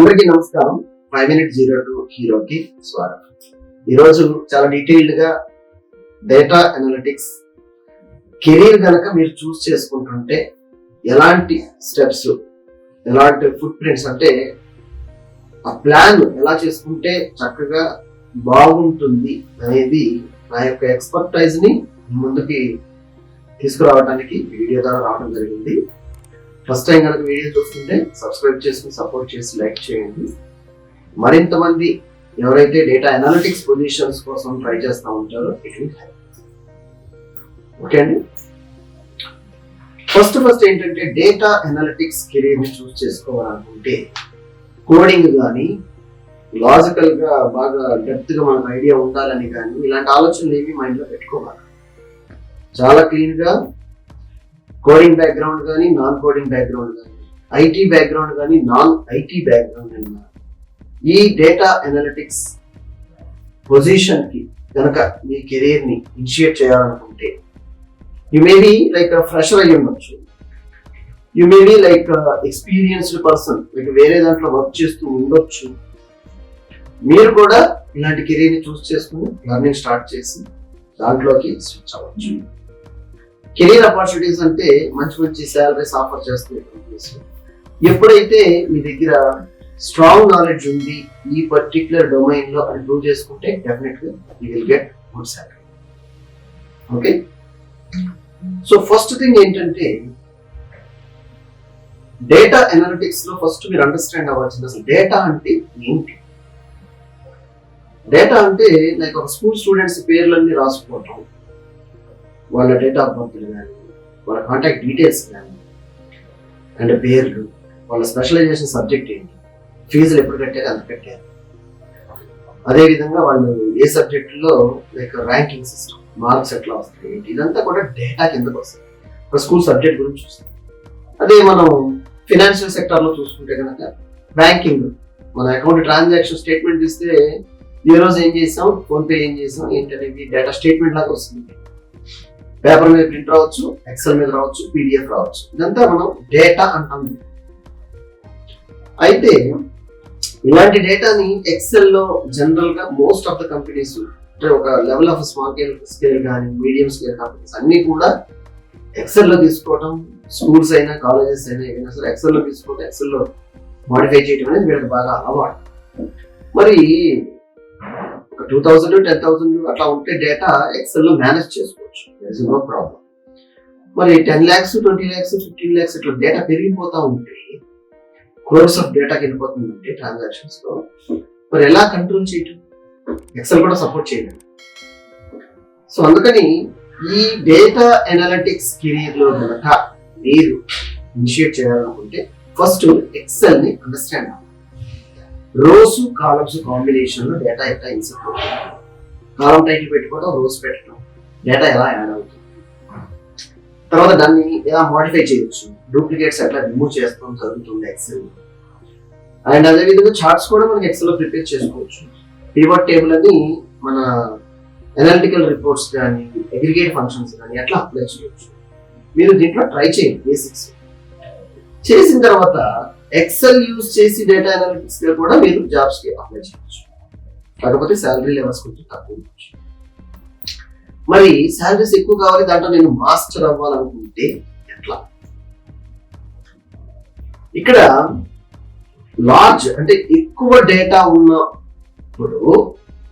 అందరికీ నమస్కారం. 5-Minute-02 హీరోకి స్వాగతం. ఈరోజు చాలా డీటెయిల్డ్ గా డేటా అనలిటిక్స్ కెరీర్ గనక మీరు చూస్ చేసుకుంటుంటే ఎలాంటి స్టెప్స్, ఎలాంటి ఫుట్ ప్రింట్స్, అంటే ఆ ప్లాన్ ఎలా చేసుకుంటే చక్కగా బాగుంటుంది అనేది నా యొక్క ఎక్స్పర్టైజ్ ని ముందుకి తీసుకురావడానికి వీడియో ద్వారా రావడం జరిగింది. ఫస్ట్ టైం కనుక వీడియో చూస్తుంటే సబ్స్క్రైబ్ చేసుకుని సపోర్ట్ చేసి లైక్ చేయండి. మరింత మంది ఎవరైతే డేటా అనలిటిక్స్ పొజిషన్స్ కోసం ట్రై చేస్తూ ఉంటారో ఇట్ విల్ హెల్ప్. ఓకే అండి. ఫస్ట్ ఏంటంటే డేటా అనలిటిక్స్ కెరీర్ ని చూస్ చేసుకోవాలనుకుంటే కోడింగ్ కానీ లాజికల్ గా బాగా డెప్త్ గా మనకు ఐడియా ఉండాలని కానీ ఇలాంటి ఆలోచనలు ఏమి మైండ్ లో పెట్టుకోవాలి. చాలా క్లీన్ గా కోడింగ్ బ్యాక్గ్రౌండ్ కానీ, నాన్ కోడింగ్ బ్యాక్గ్రౌండ్ కానీ, ఐటీ బ్యాక్గ్రౌండ్ కానీ, నాన్ ఐటీ బ్యాక్గ్రౌండ్ అయినా ఈ డేటా అనలిటిక్స్ పొజిషన్ కి కనుక మీ కెరీర్ ని ఇనిషియేట్ చేయాలనుకుంటే you may be like fresher అయ్యి ఉండొచ్చు, you may be like experienced person, like వేరే దాంట్లో వర్క్ చేస్తూ ఉండొచ్చు. మీరు కూడా ఇలాంటి కెరీర్ ని చూస్ చేసుకుని లర్నింగ్ స్టార్ట్ చేసి దాంట్లోకి స్విచ్ అవ్వచ్చు. కెరీర్ ఆపర్చునిటీస్ అంటే మంచి శాలరీస్ ఆఫర్ చేస్తున్నాయి కంపెనీస్. ఎప్పుడైతే మీ దగ్గర స్ట్రాంగ్ నాలెడ్జ్ ఉంది ఈ పర్టిక్యులర్ డొమైన్ లో అని ప్రూవ్ చేసుకుంటే డెఫినెట్ గా you will get good salary. Okay, so first thing ఏంటంటే డేటా అనలిటిక్స్ లో ఫస్ట్ మీరు అండర్స్టాండ్ అవ్వాల్సింది అసలు డేటా అంటే ఏంటి. డేటా అంటే లైక్ ఒక స్కూల్ స్టూడెంట్స్ పేర్లన్నీ రాసుకోవటం, వాళ్ళ డేట్ ఆఫ్ బర్త్ కానీ, వాళ్ళ కాంటాక్ట్ డీటెయిల్స్ కానీ, అండ్ పేర్లు, వాళ్ళ స్పెషలైజేషన్ సబ్జెక్ట్ ఏంటి, ఫీజులు ఎప్పుడు కట్టారు, అంత కట్టారు, అదేవిధంగా వాళ్ళు ఏ సబ్జెక్టులో లైక్ ర్యాంకింగ్ సిస్టమ్, మార్క్స్ ఎట్లా వస్తాయి ఏంటి, ఇదంతా కూడా డేటా కిందకు వస్తుంది. ఒక స్కూల్ సబ్జెక్ట్ గురించి చూస్తాం. అదే మనం ఫినాన్షియల్ సెక్టర్ లో చూసుకుంటే కనుక బ్యాంకింగ్, మన అకౌంట్ ట్రాన్సాక్షన్ స్టేట్మెంట్ ఇస్తే ఈ రోజు ఏం చేసాం, ఫోన్ పే ఏం చేసాం ఏంటనేది డేటా స్టేట్మెంట్ లాగా వస్తుంది. పేపర్ మీద ప్రింట్ రావచ్చు, ఎక్సెల్ మీద రావచ్చు, పీడిఎఫ్ రావచ్చు, ఇదంతా మనం డేటా అంటాం. అయితే ఇలాంటి డేటాని ఎక్సెల్ లో జనరల్ గా మోస్ట్ ఆఫ్ ద కంపెనీస్, అంటే ఒక లెవెల్ ఆఫ్ స్మాల్ స్కేల్ కానీ మీడియం స్కేల్ కంపెనీస్ అన్ని కూడా ఎక్సెల్ లో తీసుకోవడం, స్కూల్స్ అయినా కాలేజెస్ అయినా ఏదైనా సరే ఎక్సెల్ లో తీసుకోవడం, ఎక్సెల్ లో మాడిఫై చేయడం అనేది వీళ్ళకి బాగా అలవాటు. మరి 2000, 10,000 అట్లా ఉంటే డేటా ఎక్సెల్ లో మేనేజ్ చేసుకోవచ్చు, నో ప్రాబ్లం. మరి 10 lakhs, 20 lakhs, 15 lakhs ఇట్లా డేటా పెరిగిపోతా ఉంటే, క్రోర్స్ ఆఫ్ డేటాకి వెళ్ళిపోతుందంటే ట్రాన్సాక్షన్స్ లో, మరి ఎలా కంట్రోల్ చేయటం, ఎక్సెల్ కూడా సపోర్ట్ చేయలేదు. సో అందుకని ఈ డేటా అనలిటిక్స్ కెరీర్ లో కనుక మీరు ఇనిషియేట్ చేయాలనుకుంటే ఫస్ట్ ఎక్సెల్ ని అండర్స్టాండ్ అవ్వాలి. రోస్ కాలమ్స్ కాంబినేషన్ లో డేటా ఎట్లా ఇన్సర్ట్ అవుతుంది, కాలం టైటిల్ పెట్టుకోవడం, రోస్ పెట్టడం, డేటా ఎలా యాడ్ అవుతుంది, తర్వాత దాన్ని ఎలా మోడిఫై చేయొచ్చు, డూప్లికేట్స్ ఎట్లా రిమూవ్ చేస్తాం జరుగుతుంది ఎక్సెల్. అండ్ అదేవిధంగా చార్ట్స్ కూడా మనకి ఎక్సెల్ లో ప్రిపేర్ చేసుకోవచ్చు. పివట్ టేబుల్ అని మన అనలిటికల్ రిపోర్ట్స్ కానీ, అగ్రిగేట్ ఫంక్షన్స్ కానీ ఎట్లా అప్లై చేయొచ్చు. మీరు దీంట్లో ట్రై చేయండి. బేసిక్స్ చేసిన తర్వాత ఎక్సెల్ యూజ్ చేసి డేటా అనలిటిక్స్ లో కూడా మీరు జాబ్స్ కి అప్లై చేయొచ్చు. కాకపోతే శాలరీ లెవెల్స్ కొంచెం తక్కువ ఉండొచ్చు. మరి శాలరీస్ ఎక్కువ కావాలి, దాంట్లో నేను మాస్టర్ అవ్వాలనుకుంటే ఎట్లా? ఇక్కడ లార్జ్ అంటే ఎక్కువ డేటా ఉన్నప్పుడు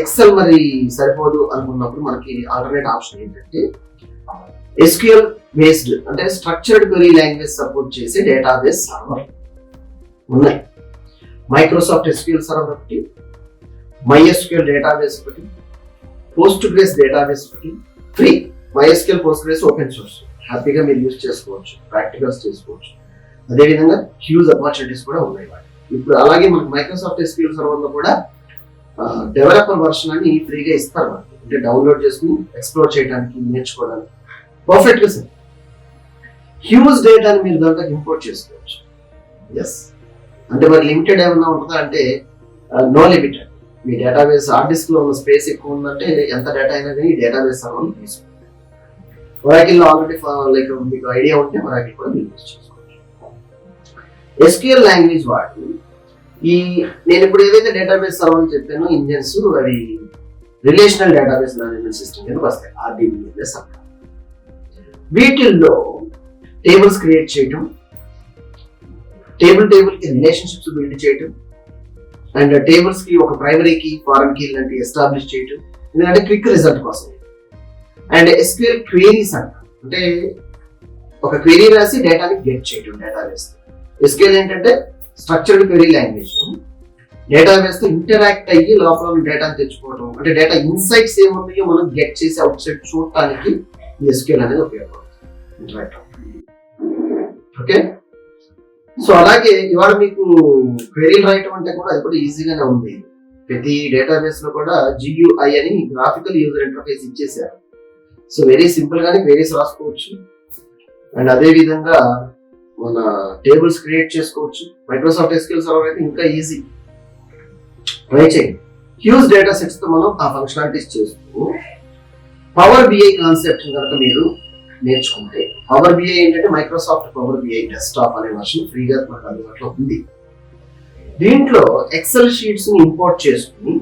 ఎక్సెల్ మరి సరిపోదు అనుకున్నప్పుడు మనకి ఆల్టర్నేట్ ఆప్షన్ ఏంటంటే SQL బేస్డ్, అంటే స్ట్రక్చర్డ్ క్వెరీ లాంగ్వేజ్ సపోర్ట్ చేసే డేటాబేస్ సర్వర్ ఉన్నాయి. మైక్రోసాఫ్ట్ SQL సర్వర్ ఒకటి, MySQL డేటాబేస్ ఒకటి, పోస్ట్గ్రేస్ డేటాబేస్ ఒకటి, ఫ్రీ. MySQL పోస్ట్గ్రేస్ ఓపెన్ సోర్స్, హ్యాపీగా మీరు యూజ్ చేసుకోవచ్చు, ప్రాక్టికల్స్ చేసుకోవచ్చు. అదేవిధంగా హ్యూజ్ ఆపర్చునిటీస్ కూడా ఉన్నాయి వాటి. ఇప్పుడు అలాగే మనకు మైక్రోసాఫ్ట్ SQL సర్వర్ లో కూడా డెవలపర్ వర్షన్ అని ఫ్రీగా ఇస్తారు మనకి, అంటే డౌన్లోడ్ చేసుకుని ఎక్స్ప్లోర్ చేయడానికి, నేర్చుకోవడానికి పర్ఫెక్ట్ గా సరే. హ్యూజ్ డేటాని మీరు దాంట్లో ఇంపోర్ట్ చేసుకోవచ్చు. ఎస్, అంటే మరి లిమిటెడ్ ఏమన్నా ఉంటుందా అంటే నో లిమిటెడ్. మీ డేటాబేస్ హార్డ్ డిస్క్ లో ఉన్న స్పేస్ ఎక్కువ ఉందంటే ఎంత డేటా అయినా కానీ డేటాబేస్ సర్వర్ తీసుకుంటాం. ఒరాకిల్ లో ఆల్రెడీ లైక్ మీకు ఐడియా ఉంటే ఒరాకిల్ కూడా మీరు యూజ్ చేసుకోవచ్చు. SQL లాంగ్వేజ్ వాడి నేను ఇప్పుడు ఏదైతే డేటాబేస్ సర్వర్ అని చెప్పానో ఇంజన్స్ అవి రిలేషనల్ డేటాబేస్ మేనేజ్మెంట్ సిస్టమ్ కింద వస్తాయి, RDBMS అంటారు. వీటిల్లో టేబుల్స్ క్రియేట్ చేయటం, టేబుల్ కి రిలేషన్షిప్స్ బిల్డ్ చేయటం, అండ్ టేబుల్స్ కి ఒక ప్రైమరీ కీ, ఫారెన్ కీ లాంటివి ఎస్టాబ్లిష్ చేయటం, ఎందుకంటే క్విక్ రిజల్ట్ కోసం. అండ్ SQL క్వెరీస్ అంటారు, అంటే ఒక క్వెరీ రాసి డేటాని గెట్ చేయటం డేటాబేస్. SQL ఏంటంటే స్ట్రక్చర్డ్ క్వెరీ లాంగ్వేజ్. డేటాబేస్ తో ఇంటరాక్ట్ అయ్యి లోపల డేటాను తెచ్చుకోవడం, అంటే డేటా ఇన్సైట్స్ ఏమున్నాయో మనం గెట్ చేసి అవుట్ సైడ్ చూడటానికి ఈ SQL అనేది ఉపయోగపడుతుంది. ఓకే, సో అలాగే ఇవాళ మీకు క్వెరీ రాయటం అంటే కూడా అది కూడా ఈజీగానే ఉంది. ప్రతి డేటాబేస్ లో కూడా GUI అని గ్రాఫికల్ యూజర్ ఇంటర్ఫేస్ ఇచ్చేసారు. సో వెరీ సింపుల్ గానే క్వెరీస్ రాసుకోవచ్చు. అండ్ అదే విధంగా మన టేబుల్స్ క్రియేట్ చేసుకోవచ్చు. మైక్రోసాఫ్ట్ SQL సర్వర్ అయితే ఇంకా ఈజీ, ట్రై చేయండి. హ్యూజ్ డేటా సెట్స్ తో మనం ఆ ఫంక్షనాలిటీస్ చేస్తూ పవర్ BI కాన్సెప్ట్ కనుక మీరు నేర్చుకుంటే, పవర్ BI ఏంటంటే మైక్రోసాఫ్ట్ పవర్ BI డెస్క్టాప్ అనే వర్షన్ ఫ్రీగా మనకు అందుబాటులో ఉంది. దీంట్లో ఎక్సెల్ షీట్స్ ని ఇంపోర్ట్ చేసుకుని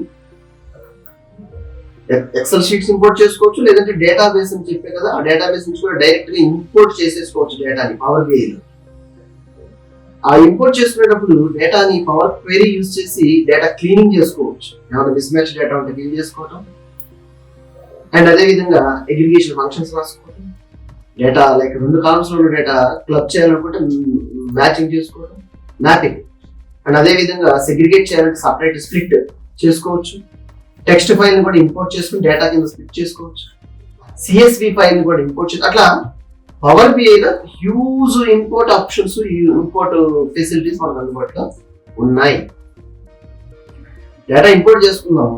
ఇంపోర్ట్ చేసుకోవచ్చు, లేదంటే డేటాబేస్ అని చెప్పే కదా, ఆ డేటాబేస్ నుంచి కూడా డైరెక్ట్ గా ఇంపోర్ట్ చేసేసుకోవచ్చు డేటాని పవర్ BI లో. ఆ ఇంపోర్ట్ చేసుకునేటప్పుడు డేటాని పవర్ క్వెరీ యూజ్ చేసి డేటా క్లీనింగ్ చేసుకోవచ్చు, ఏమైనా మిస్ మ్యాచ్ డేటా ఉంటే క్లీన్ చేసుకోవటం. అండ్ అదే విధంగా అగ్రిగేషన్ ఫంక్షన్స్ రాసుకోవడం, డేటా లైక్ 2 కాలమ్స్ లో ఉన్న డేటా క్లబ్ చేయాలనుకుంటే మ్యాచింగ్ చేసుకోవడం, మ్యాపింగ్. అండ్ అదే విధంగా సెగ్రిగేట్ చేయాలంటే సపరేట్ స్ప్లిట్ చేసుకోవచ్చు. టెక్స్ట్ ఫైల్ ని కూడా ఇంపోర్ట్ చేసుకుని డేటా కింద స్ప్లిట్ చేసుకోవచ్చు. CSV ఫైల్ ని కూడా ఇంపోర్ట్ చేసి, అట్లా పవర్ BI లో huge import options, import facilities మనకు అందుబాటులో ఉన్నాయి. డేటా ఇంపోర్ట్ చేసుకున్నాం,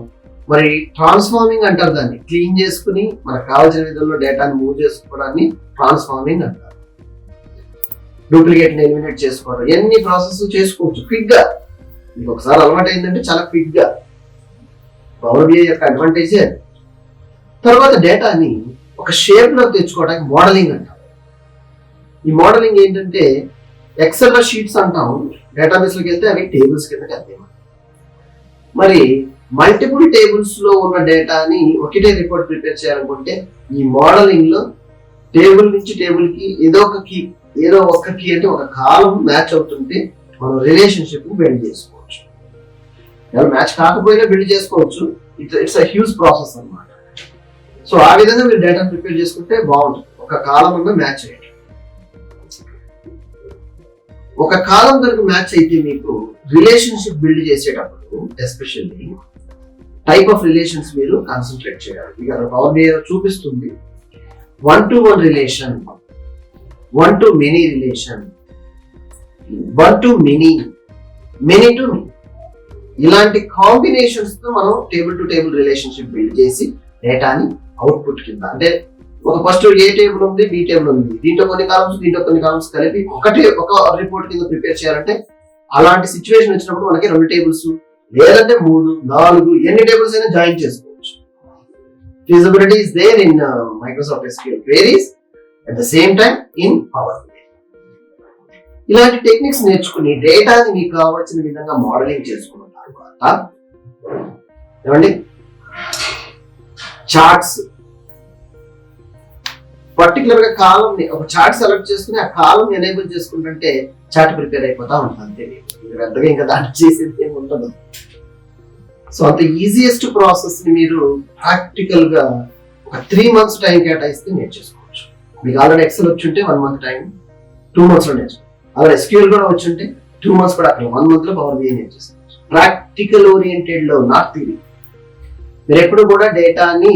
మరి ట్రాన్స్ఫార్మింగ్ అంటారు దాన్ని. క్లీన్ చేసుకుని మనకు కావాల్సిన విధంలో డేటాని మూవ్ చేసుకోవడాన్ని ట్రాన్స్ఫార్మింగ్ అంటారు. డూప్లికేట్ ఎలిమినేట్ చేసుకోవడం, ఎన్ని ప్రాసెస్ చేసుకోవచ్చు క్విక్ గా. మీకు ఒకసారి అలవాటు అయిందంటే చాలా క్విక్ గా. పవర్ BI యొక్క అడ్వాంటేజ్. తర్వాత డేటాని ఒక షేప్ లో తెచ్చుకోవడానికి మోడలింగ్ అంటాం. ఈ మోడలింగ్ ఏంటంటే ఎక్సెల్ లో షీట్స్ అంటాం, డేటాబేస్ లోకి వెళ్తే అవి టేబుల్స్ కిందకి వెళ్తాయి. మరి మల్టిపుల్ టేబుల్స్ లో ఉన్న డేటాని ఒకటే రిపోర్ట్ ప్రిపేర్ చేయాలనుకుంటే ఈ మోడలింగ్ లో టేబుల్ నుంచి టేబుల్ కి ఏదో ఒక కీ అంటే ఒక కాలం మ్యాచ్ అవుతుంటే మనం రిలేషన్షిప్ బిల్డ్ చేసుకోవచ్చు. మ్యాచ్ కాకపోయినా బిల్డ్ చేసుకోవచ్చు. ఇట్స్ అ హ్యూజ్ ప్రాసెస్ అన్నమాట. సో ఆ విధంగా మీరు డేటా ప్రిపేర్ చేసుకుంటే బాగుంటుంది. ఒక కాలం అన్న మ్యాచ్ అయ్యేది. ఒక కాలం కనుక మ్యాచ్ అయితే మీకు రిలేషన్షిప్ బిల్డ్ చేసేటప్పుడు ఎస్పెషల్లీ టైప్ ఆఫ్ రిలేషన్స్ మీరు కాన్సన్ట్రేట్ చేయాలి. ఇక పవర్ BI చూపిస్తుంది 1-to-1 relation, 1-to-many relation, 1-to-many, many-to-many. ఇలాంటి కాంబినేషన్స్ తో మనం table to table relationship build చేసి డేటాని అవుట్పుట్ కింద, అంటే ఒక ఫస్ట్ ఏ టేబుల్ ఉంది, B టేబుల్ ఉంది, దీంట్లో కొన్ని కాలమ్స్ కలిపి ఒక రిపోర్ట్ కింద ప్రిపేర్ చేయాలంటే అలాంటి సిచ్యువేషన్ వచ్చినప్పుడు మనకి 2 టేబుల్స్ లేదంటే 3, 4 ఎన్ని టేబుల్స్ అయినా జాయిన్ చేసుకోవచ్చు. Feasibility is there in Microsoft SQL queries at the same time in Power BI. ఇలాంటి టెక్నిక్స్ నేర్చుకుని డేటాని మీకు కావాల్సిన విధంగా మోడలింగ్ చేసుకున్న తర్వాత ఏమండి చార్ట్స్, పర్టికులర్ గా కాలం ని ఒక చార్ట్ సెలెక్ట్ చేసుకుని ఆ కాలం ఎనేబుల్ చేసుకుంటుంటే చార్ట్ ప్రిపేర్ అయిపోతా ఉంటుంది. అంతే, పెద్దగా ఇంకా దాంట్లో చేసేది ఏమి ఉండదు. సో అంత ఈజియెస్ట్ ప్రాసెస్ ని మీరు ప్రాక్టికల్ గా ఒక 3 months టైం కేటాయిస్తే నేర్చేసుకోవచ్చు. మీకు ఆల్రెడీ ఎక్సెల్ వచ్చి ఉంటే 1 month టైం, 2 months లో నేర్చుకోవచ్చు. అలాగే SQL కూడా వచ్చి ఉంటే 2 months కూడా అక్కడ 1 month లో పవర్ BI నేర్చేసుకోవచ్చు. ప్రాక్టికల్ ఓరియంటెడ్ లో, నాట్ థియరీ. మీరు ఎప్పుడు కూడా డేటాని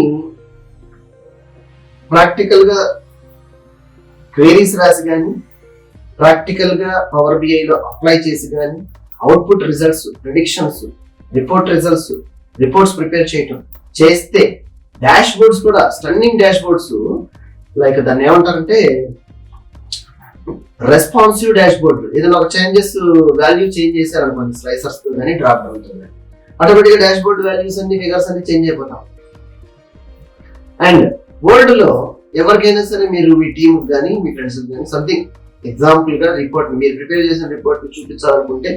ప్రాక్టికల్ గా క్వెరీస్ రాసి కానీ, ప్రాక్టికల్ గా పవర్ BI లో అప్లై చేసి కానీ, output results, predictions, report results, reports prepare చేయటం చేస్తే డాష్ బోర్డ్స్ కూడా, స్టన్నింగ్ డాష్ బోర్డ్స్, లైక్ దాన్ని ఏమంటారంటే రెస్పాన్సివ్ డాష్ బోర్డ్. ఏదైనా ఒక వాల్యూ చేంజ్ చేశారనుకోండి స్లైసర్స్ తో కానీ డ్రాప్ డౌన్ తో కానీ, ఆటోమేటిక్ గా డాష్ బోర్డ్ వాల్యూస్ అన్ని, ఫిగర్స్ అన్ని చేంజ్ అయిపోతాం. అండ్ వర్డ్ లో ఎవరికైనా సరే మీరు మీ టీమ్ కానీ మీ ఫ్రెండ్స్ కానీ సంథింగ్ ఎగ్జాంపుల్ గా రిపోర్ట్ మీరు ప్రిపేర్ చేసిన రిపోర్ట్ చూపించాలనుకుంటే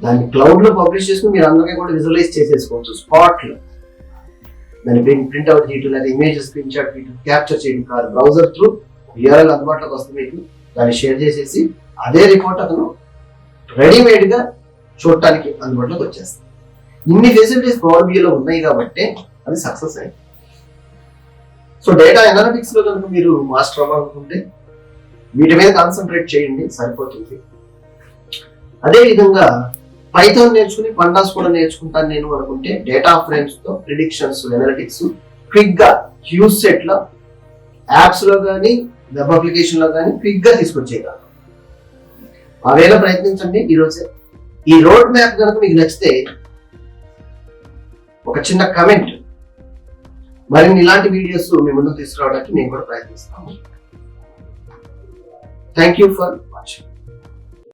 దాన్ని క్లౌడ్ లో పబ్లిష్ చేసుకుని మీరు అందరికీ కూడా విజువలైజ్ చేసేసుకోవచ్చు స్పాట్ లో. దాన్ని ప్రింట్ అవుట్ చేయడం లేదా ఇమేజ్ స్క్రీన్ షాట్ తీయడం క్యాప్చర్ చేయడం కాదు, బ్రౌజర్ త్రూ URL అందుబాటులోకి వస్తుంది మీకు, దాన్ని షేర్ చేసేసి అదే రిపోర్ట్ అతను రెడీమేడ్ గా చూడటానికి అందుబాటులోకి వచ్చేస్తుంది. ఇన్ని ఫెసిలిటీస్ పవర్ BI లో ఉన్నాయి కాబట్టి అది సక్సెస్ అయింది. సో డేటా అనాలిటిక్స్ లో కనుక మీరు మాస్టర్ అవ్వాలనుకుంటే వీటి మీద కాన్సన్ట్రేట్ చేయండి, సరిపోతుంది. అదే విధంగా పైథాన్ నేర్చుకుని పండాస్ కూడా నేర్చుకుంటాను నేను అనుకుంటే డేటా ఫ్రేమ్స్ తో ప్రిడిక్షన్స్ అనాలిటిక్స్ క్విక్ గా హ్యూజ్ సెట్ లో యాప్స్ లో కానీ వెబ్ అప్లికేషన్ లో కానీ క్విక్ గా తీసుకొచ్చేయగలరు. ఆ వేళ ప్రయత్నించండి. ఈరోజే ఈ రోడ్ మ్యాప్ కనుక మీకు నచ్చితే ఒక చిన్న కమెంట్, మరిన్ని ఇలాంటి వీడియోస్ మీ ముందు తీసుకురావడానికి నేను కూడా ప్రయత్నిస్తాను. Thank you for